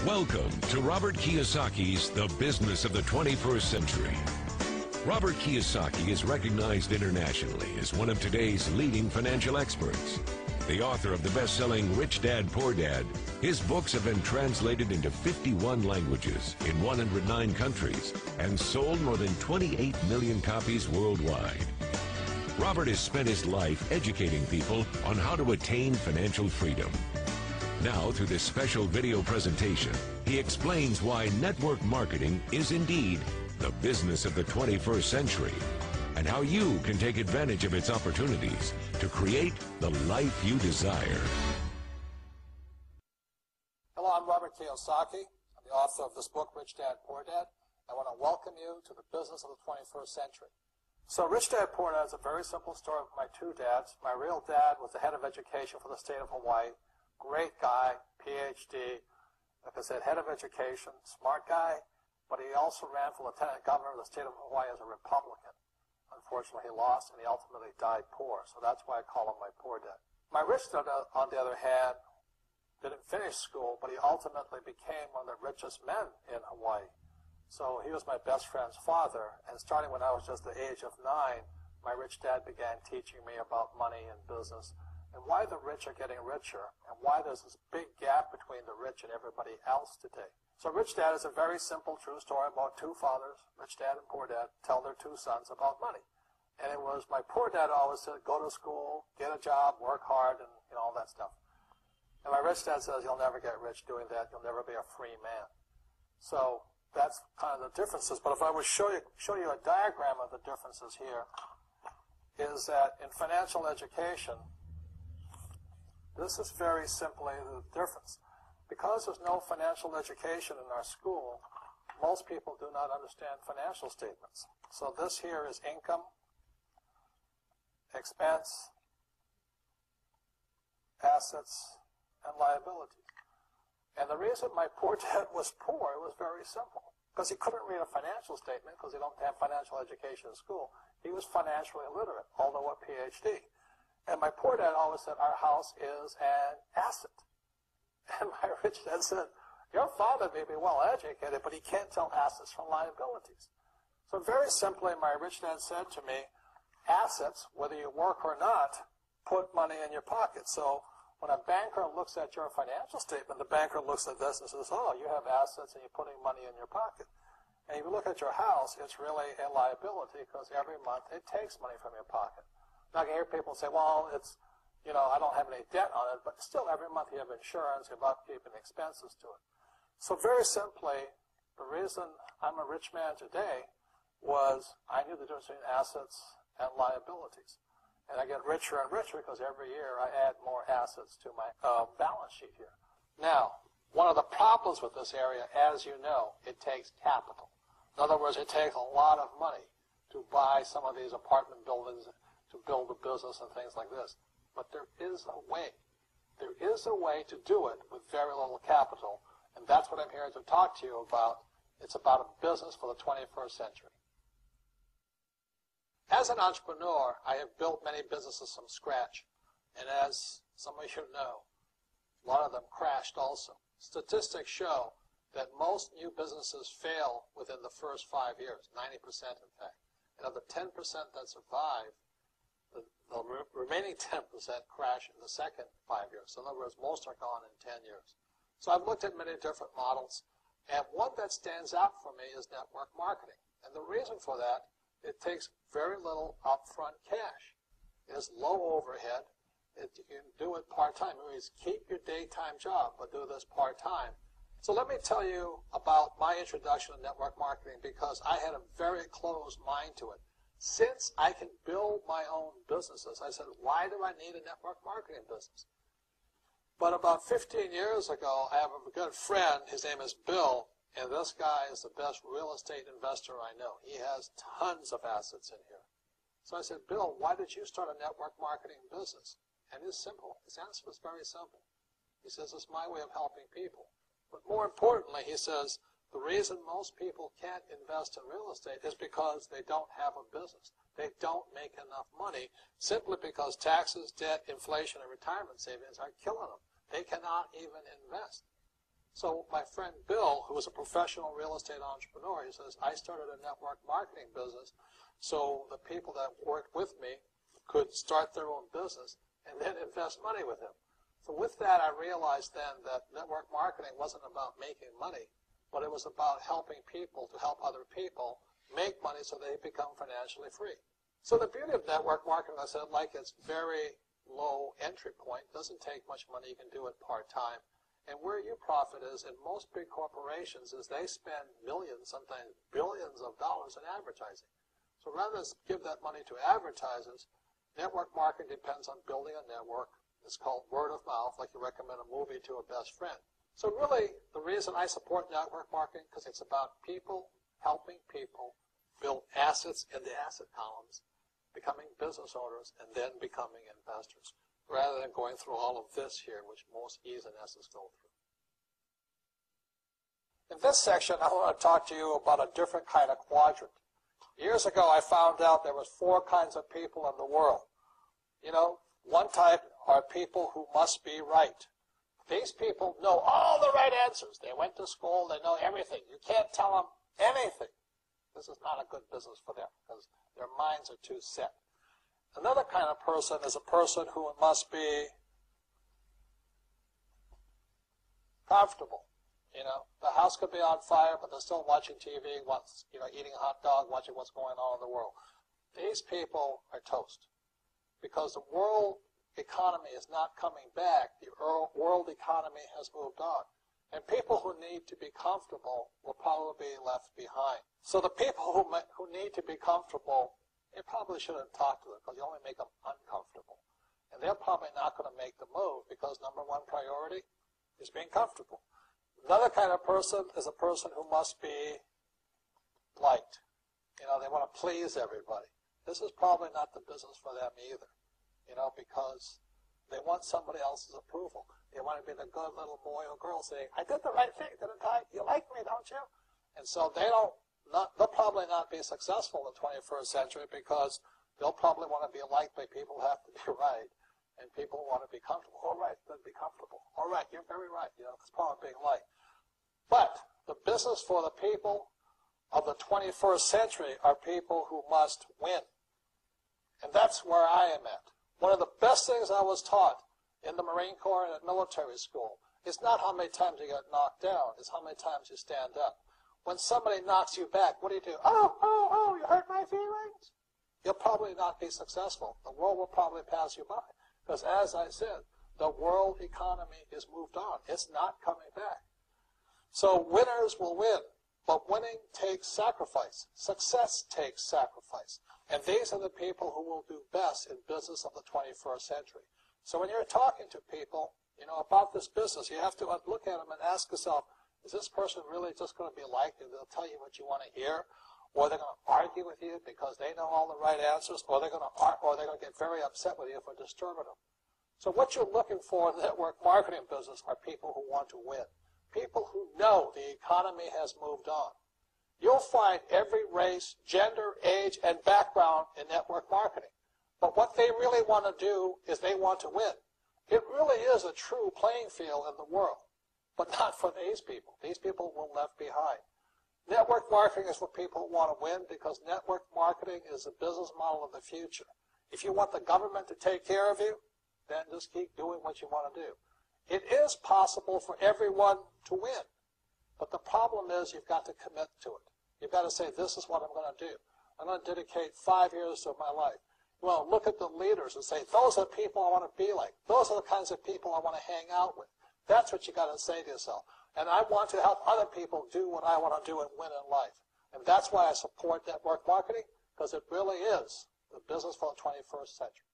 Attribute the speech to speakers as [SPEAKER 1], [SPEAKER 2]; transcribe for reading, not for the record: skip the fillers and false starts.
[SPEAKER 1] Welcome to Robert Kiyosaki's The Business of the 21st Century. Robert Kiyosaki is recognized internationally as one of today's leading financial experts. The author of the best-selling Rich Dad, Poor Dad, his books have been translated into 51 languages in 109 countries and sold more than 28 million copies worldwide. Robert has spent his life educating people on how to attain financial freedom. Now, through this special video presentation, he explains why network marketing is indeed the business of the 21st century and how you can take advantage of its opportunities to create the life you desire.
[SPEAKER 2] Hello, I'm Robert Kiyosaki. I'm the author of this book, Rich Dad, Poor Dad. I want to welcome you to the business of the 21st century. So Rich Dad, Poor Dad is a very simple story of my two dads. My real dad was the head of education for the state of Hawaii. Great guy, PhD, like I said, head of education, smart guy, but he also ran for lieutenant governor of the state of Hawaii as a Republican. Unfortunately, he lost, and he ultimately died poor, so that's why I call him my poor dad. My rich dad, on the other hand, didn't finish school, but he ultimately became one of the richest men in Hawaii. So he was my best friend's father, and starting when I was just the age of 9, my rich dad began teaching me about money and business, and why the rich are getting richer, and why there's this big gap between the rich and everybody else today. So Rich Dad is a very simple, true story about two fathers, Rich Dad and Poor Dad, tell their two sons about money. And it was my poor dad always said, go to school, get a job, work hard, and all that stuff. And my rich dad says, you'll never get rich doing that, you'll never be a free man. So that's kind of the differences. But if I would show you a diagram of the differences here, is that in financial education, this is very simply the difference. Because there's no financial education in our school, most people do not understand financial statements. So this here is income, expense, assets, and liability. And the reason my poor dad was poor was very simple. Because he couldn't read a financial statement because he don't have financial education in school. He was financially illiterate, although a PhD. And my poor dad always said, our house is an asset. And my rich dad said, your father may be well educated, but he can't tell assets from liabilities. So very simply, my rich dad said to me, assets, whether you work or not, put money in your pocket. So when a banker looks at your financial statement, the banker looks at this and says, oh, you have assets and you're putting money in your pocket. And if you look at your house, it's really a liability because every month it takes money from your pocket. Now, I can hear people say, well, it's, I don't have any debt on it, but still every month you have insurance, you have upkeep and expenses to it. So very simply, the reason I'm a rich man today was I knew the difference between assets and liabilities. And I get richer and richer because every year I add more assets to my balance sheet here. Now, one of the problems with this area, as you know, it takes capital. In other words, it takes a lot of money to buy some of these apartment buildings, to build a business and things like this. But there is a way. There is a way to do it with very little capital, and that's what I'm here to talk to you about. It's about a business for the 21st century. As an entrepreneur, I have built many businesses from scratch, and as some of you know, a lot of them crashed also. Statistics show that most new businesses fail within the first 5 years, 90% in fact. And of the 10% that survive, the remaining 10% crash in the second 5 years. So in other words, most are gone in 10 years. So I've looked at many different models, and one that stands out for me is network marketing. And the reason for that, it takes very little upfront cash. It is low overhead. You can do it part-time. It means keep your daytime job, but do this part-time. So let me tell you about my introduction to network marketing because I had a very closed mind to it. Since I can build my own businesses, I said, why do I need a network marketing business? But about 15 years ago, I have a good friend, his name is Bill, and this guy is the best real estate investor I know. He has tons of assets in here. So I said, Bill, why did you start a network marketing business? And it's simple. His answer was very simple. He says, it's my way of helping people. But more importantly, he says, the reason most people can't invest in real estate is because they don't have a business. They don't make enough money simply because taxes, debt, inflation, and retirement savings are killing them. They cannot even invest. So my friend Bill, who was a professional real estate entrepreneur, he says, I started a network marketing business so the people that worked with me could start their own business and then invest money with him. So with that, I realized then that network marketing wasn't about making money, but it was about helping people to help other people make money so they become financially free. So the beauty of network marketing, I said, like it's very low entry point, doesn't take much money, you can do it part-time. And where you profit is in most big corporations is they spend millions, sometimes billions of dollars in advertising. So rather than give that money to advertisers, network marketing depends on building a network. It's called word of mouth, like you recommend a movie to a best friend. So really, the reason I support network marketing, because it's about people helping people build assets in the asset columns, becoming business owners, and then becoming investors, rather than going through all of this here, which most E's and S's go through. In this section, I want to talk to you about a different kind of quadrant. Years ago, I found out there was 4 kinds of people in the world. You know, one type are people who must be right. These people know all the right answers. They went to school, they know everything. You can't tell them anything. This is not a good business for them because their minds are too set. Another kind of person is a person who must be comfortable. You know, the house could be on fire, but they're still watching TV, eating a hot dog, watching what's going on in the world. These people are toast because the world economy is not coming back. The world economy has moved on. And people who need to be comfortable will probably be left behind. So the people who need to be comfortable, you probably shouldn't talk to them because you only make them uncomfortable. And they're probably not going to make the move because number 1 priority is being comfortable. Another kind of person is a person who must be liked. You know, they want to please everybody. This is probably not the business for them either, you know, because they want somebody else's approval. They want to be the good little boy or girl saying, I did the right thing, didn't I? You like me, don't you? And so they'll probably not be successful in the 21st century because they'll probably want to be liked by people who have to be right. And people who want to be comfortable. All right, then be comfortable. All right, you're very right. You know, it's part of being liked. But the business for the people of the 21st century are people who must win. And that's where I am at. One of the best things I was taught in the Marine Corps and at military school is not how many times you get knocked down, it's how many times you stand up. When somebody knocks you back, what do? Oh, you hurt my feelings? You'll probably not be successful. The world will probably pass you by. Because as I said, the world economy is moved on. It's not coming back. So winners will win. But winning takes sacrifice. Success takes sacrifice. And these are the people who will do best in business of the 21st century. So when you're talking to people, you know, about this business, you have to look at them and ask yourself, is this person really just going to be liked and they'll tell you what you want to hear? Or they're going to argue with you because they know all the right answers, or they're going to get very upset with you for disturbing them. So what you're looking for in the network marketing business are people who want to win. People who know the economy has moved on. You'll find every race, gender, age, and background in network marketing. But what they really want to do is they want to win. It really is a true playing field in the world, but not for these people. These people will be left behind. Network marketing is for people who want to win because network marketing is the business model of the future. If you want the government to take care of you, then just keep doing what you want to do. It is possible for everyone to win, but the problem is you've got to commit to it. You've got to say, this is what I'm going to do. I'm going to dedicate 5 years of my life. Well, look at the leaders and say, those are the people I want to be like. Those are the kinds of people I want to hang out with. That's what you got to say to yourself. And I want to help other people do what I want to do and win in life. And that's why I support network marketing, because it really is the business for the 21st century.